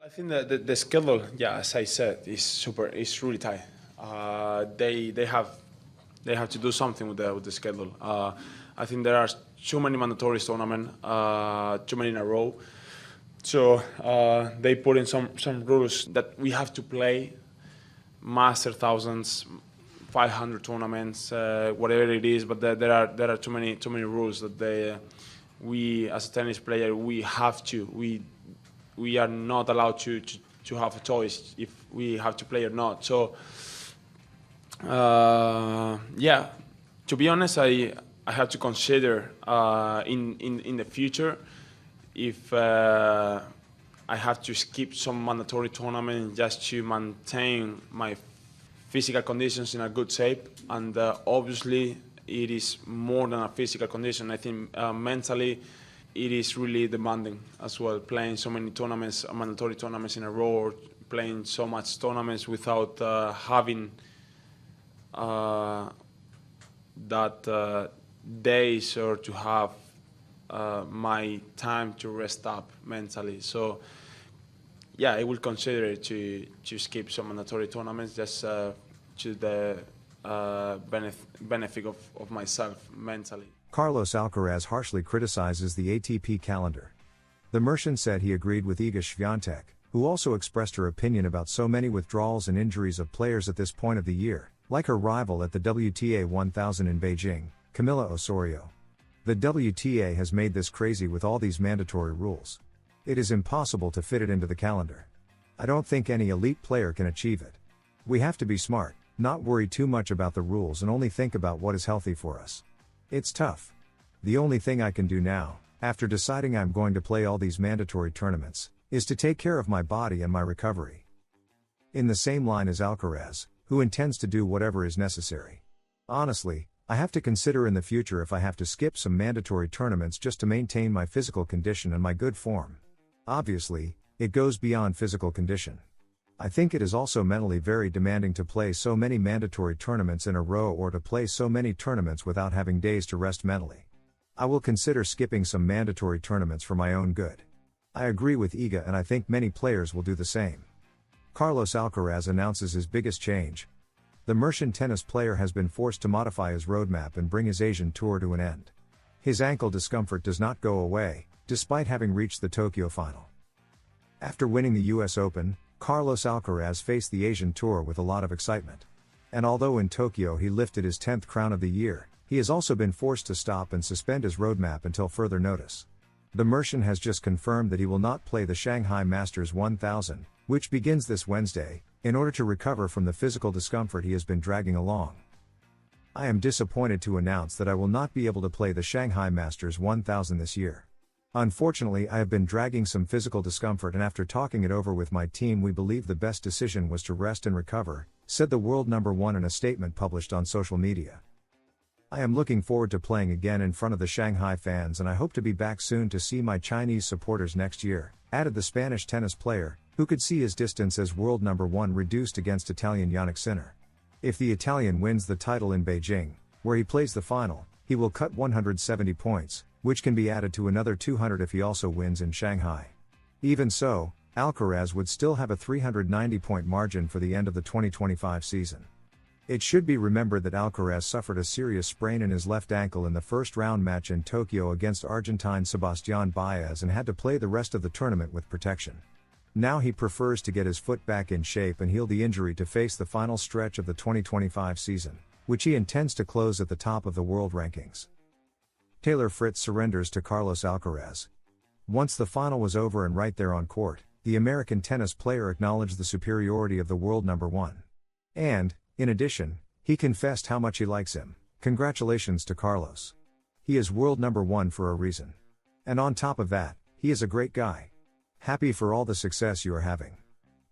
I think that the schedule, yeah, as I said, is really tight. They have to do something with the schedule. I think there are too many mandatory tournaments, too many in a row. So they put in some rules that we have to play master thousands, 500 tournaments, whatever it is. But there are too many rules that we as a tennis player we have to we are not allowed to have a choice if we have to play or not. So yeah, to be honest, I have to consider in the future if I have to skip some mandatory tournament just to maintain my physical conditions in a good shape. And obviously it is more than a physical condition. I think mentally it is really demanding as well, playing so many tournaments, mandatory tournaments in a row, or playing so much tournaments without having that days or to have my time to rest up mentally. So yeah, I will consider it to skip some mandatory tournaments just to the benefit of myself mentally. Carlos Alcaraz harshly criticizes the ATP calendar. The Merchant said he agreed with Iga Swiatek, who also expressed her opinion about so many withdrawals and injuries of players at this point of the year, like her rival at the WTA 1000 in Beijing, Camila Osorio. The WTA has made this crazy with all these mandatory rules. It is impossible to fit it into the calendar. I don't think any elite player can achieve it. We have to be smart, not worry too much about the rules and only think about what is healthy for us. It's tough. The only thing I can do now, after deciding I'm going to play all these mandatory tournaments, is to take care of my body and my recovery. In the same line as Alcaraz, who intends to do whatever is necessary. Honestly, I have to consider in the future if I have to skip some mandatory tournaments just to maintain my physical condition and my good form. Obviously, it goes beyond physical condition. I think it is also mentally very demanding to play so many mandatory tournaments in a row or to play so many tournaments without having days to rest mentally. I will consider skipping some mandatory tournaments for my own good. I agree with Iga and I think many players will do the same. Carlos Alcaraz announces his biggest change. The Merchant tennis player has been forced to modify his roadmap and bring his Asian tour to an end. His ankle discomfort does not go away, despite having reached the Tokyo final. After winning the US Open, Carlos Alcaraz faced the Asian Tour with a lot of excitement. And although in Tokyo he lifted his 10th crown of the year, he has also been forced to stop and suspend his roadmap until further notice. The Merchant has just confirmed that he will not play the Shanghai Masters 1000, which begins this Wednesday, in order to recover from the physical discomfort he has been dragging along. I am disappointed to announce that I will not be able to play the Shanghai Masters 1000 this year. Unfortunately, I have been dragging some physical discomfort, and after talking it over with my team we believe the best decision was to rest and recover, said the world number one in a statement published on social media. I am looking forward to playing again in front of the Shanghai fans and I hope to be back soon to see my Chinese supporters next year, added the Spanish tennis player, who could see his distance as world number one reduced against Italian Yannick Sinner. If the Italian wins the title in Beijing, where he plays the final, he will cut 170 points, which can be added to another 200 if he also wins in Shanghai. Even so, Alcaraz would still have a 390-point margin for the end of the 2025 season. It should be remembered that Alcaraz suffered a serious sprain in his left ankle in the first round match in Tokyo against Argentine Sebastián Baez and had to play the rest of the tournament with protection. Now he prefers to get his foot back in shape and heal the injury to face the final stretch of the 2025 season, which he intends to close at the top of the world rankings. Taylor Fritz surrenders to Carlos Alcaraz. Once the final was over and right there on court, the American tennis player acknowledged the superiority of the world number one. And, in addition, he confessed how much he likes him. Congratulations to Carlos. He is world number one for a reason. And on top of that, he is a great guy. Happy for all the success you are having.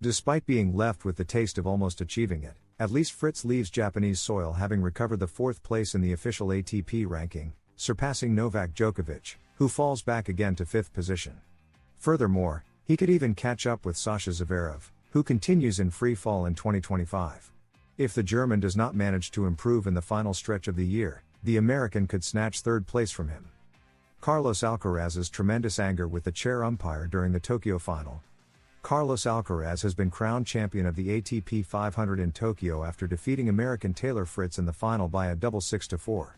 Despite being left with the taste of almost achieving it, at least Fritz leaves Japanese soil having recovered the 4th place in the official ATP ranking, surpassing Novak Djokovic, who falls back again to 5th position. Furthermore, he could even catch up with Sasha Zverev, who continues in free fall in 2025. If the German does not manage to improve in the final stretch of the year, the American could snatch 3rd place from him. Carlos Alcaraz's tremendous anger with the chair umpire during the Tokyo final. Carlos Alcaraz has been crowned champion of the ATP 500 in Tokyo after defeating American Taylor Fritz in the final by a double 6-4.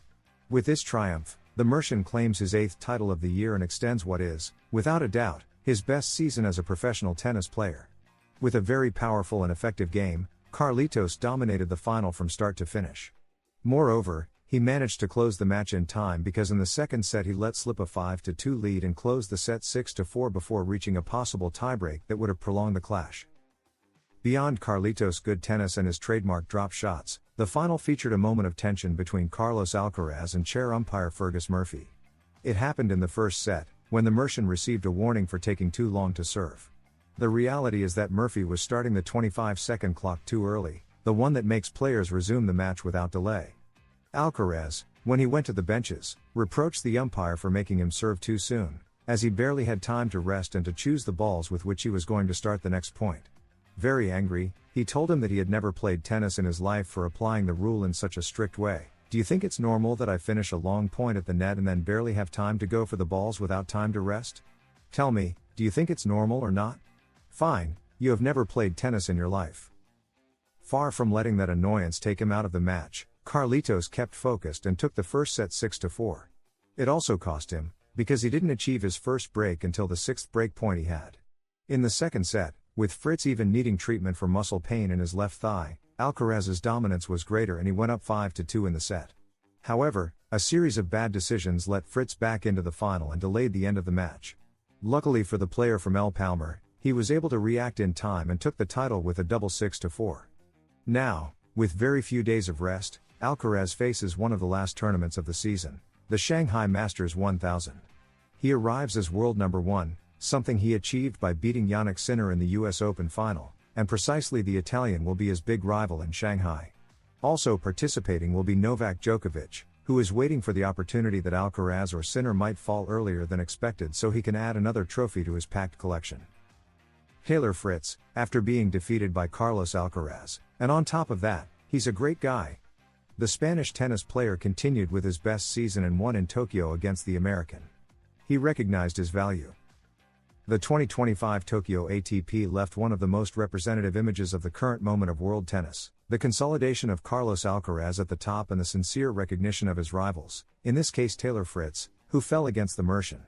With this triumph, the Mercian claims his 8th title of the year and extends what is, without a doubt, his best season as a professional tennis player. With a very powerful and effective game, Carlitos dominated the final from start to finish. Moreover, he managed to close the match in time because in the second set he let slip a 5-2 lead and closed the set 6-4 before reaching a possible tiebreak that would have prolonged the clash. Beyond Carlitos' good tennis and his trademark drop shots, the final featured a moment of tension between Carlos Alcaraz and chair umpire Fergus Murphy. It happened in the first set, when the Mercian received a warning for taking too long to serve. The reality is that Murphy was starting the 25-second clock too early, the one that makes players resume the match without delay. Alcaraz, when he went to the benches, reproached the umpire for making him serve too soon, as he barely had time to rest and to choose the balls with which he was going to start the next point. Very angry, he told him that he had never played tennis in his life for applying the rule in such a strict way. Do you think it's normal that I finish a long point at the net and then barely have time to go for the balls without time to rest? Tell me, do you think it's normal or not? Fine, you have never played tennis in your life. Far from letting that annoyance take him out of the match, Carlitos kept focused and took the first set 6-4. It also cost him, because he didn't achieve his first break until the 6th break point he had. In the second set, with Fritz even needing treatment for muscle pain in his left thigh, Alcaraz's dominance was greater and he went up 5-2 in the set. However, a series of bad decisions let Fritz back into the final and delayed the end of the match. Luckily for the player from El Palmar, he was able to react in time and took the title with a double 6-4. Now, with very few days of rest, Alcaraz faces one of the last tournaments of the season, the Shanghai Masters 1000. He arrives as world number 1, something he achieved by beating Jannik Sinner in the US Open final, and precisely the Italian will be his big rival in Shanghai. Also participating will be Novak Djokovic, who is waiting for the opportunity that Alcaraz or Sinner might fall earlier than expected so he can add another trophy to his packed collection. Taylor Fritz, after being defeated by Carlos Alcaraz, and on top of that, he's a great guy. The Spanish tennis player continued with his best season and won in Tokyo against the American. He recognized his value. The 2025 Tokyo ATP left one of the most representative images of the current moment of world tennis, the consolidation of Carlos Alcaraz at the top and the sincere recognition of his rivals, in this case Taylor Fritz, who fell against the Mercian.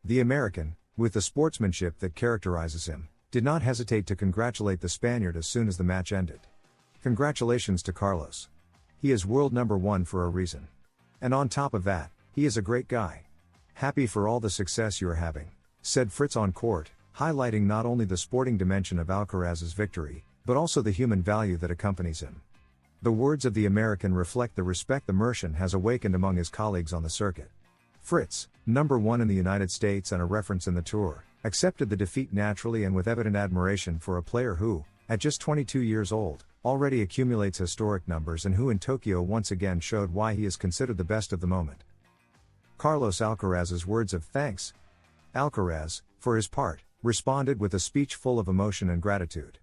The American, with the sportsmanship that characterizes him, did not hesitate to congratulate the Spaniard as soon as the match ended. Congratulations to Carlos. He is world number 1 for a reason. And on top of that, he is a great guy. Happy for all the success you're having, said Fritz on court, highlighting not only the sporting dimension of Alcaraz's victory, but also the human value that accompanies him. The words of the American reflect the respect the Mercian has awakened among his colleagues on the circuit. Fritz, number 1 in the United States and a reference in the tour, accepted the defeat naturally and with evident admiration for a player who, at just 22 years old, already accumulates historic numbers and who in Tokyo once again showed why he is considered the best of the moment. Carlos Alcaraz's words of thanks. Alcaraz, for his part, responded with a speech full of emotion and gratitude.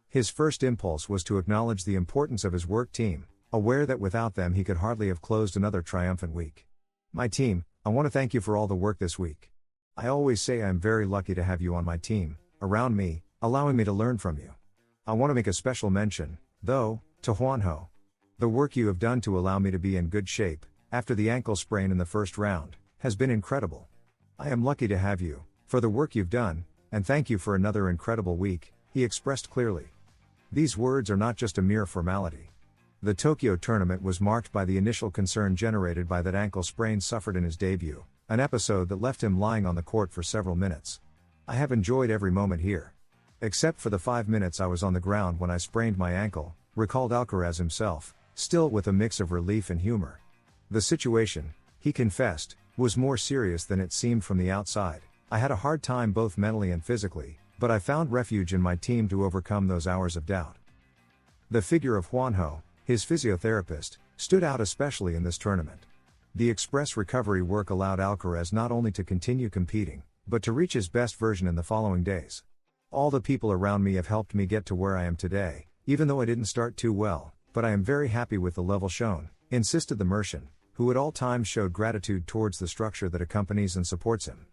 His first impulse was to acknowledge the importance of his work team, aware that without them he could hardly have closed another triumphant week. My team, I want to thank you for all the work this week. I always say I am very lucky to have you on my team, around me, allowing me to learn from you. I want to make a special mention, though, to Juanjo. The work you have done to allow me to be in good shape, after the ankle sprain in the first round, has been incredible. I am lucky to have you, for the work you've done, and thank you for another incredible week, he expressed clearly. These words are not just a mere formality. The Tokyo tournament was marked by the initial concern generated by that ankle sprain suffered in his debut, an episode that left him lying on the court for several minutes. I have enjoyed every moment here. Except for the 5 minutes I was on the ground when I sprained my ankle, recalled Alcaraz himself, still with a mix of relief and humor. The situation, he confessed, was more serious than it seemed from the outside. I had a hard time both mentally and physically, but I found refuge in my team to overcome those hours of doubt. The figure of Juanjo, his physiotherapist, stood out especially in this tournament. The express recovery work allowed Alcaraz not only to continue competing, but to reach his best version in the following days. All the people around me have helped me get to where I am today, even though I didn't start too well, but I am very happy with the level shown, insisted the Mercian, who at all times showed gratitude towards the structure that accompanies and supports him.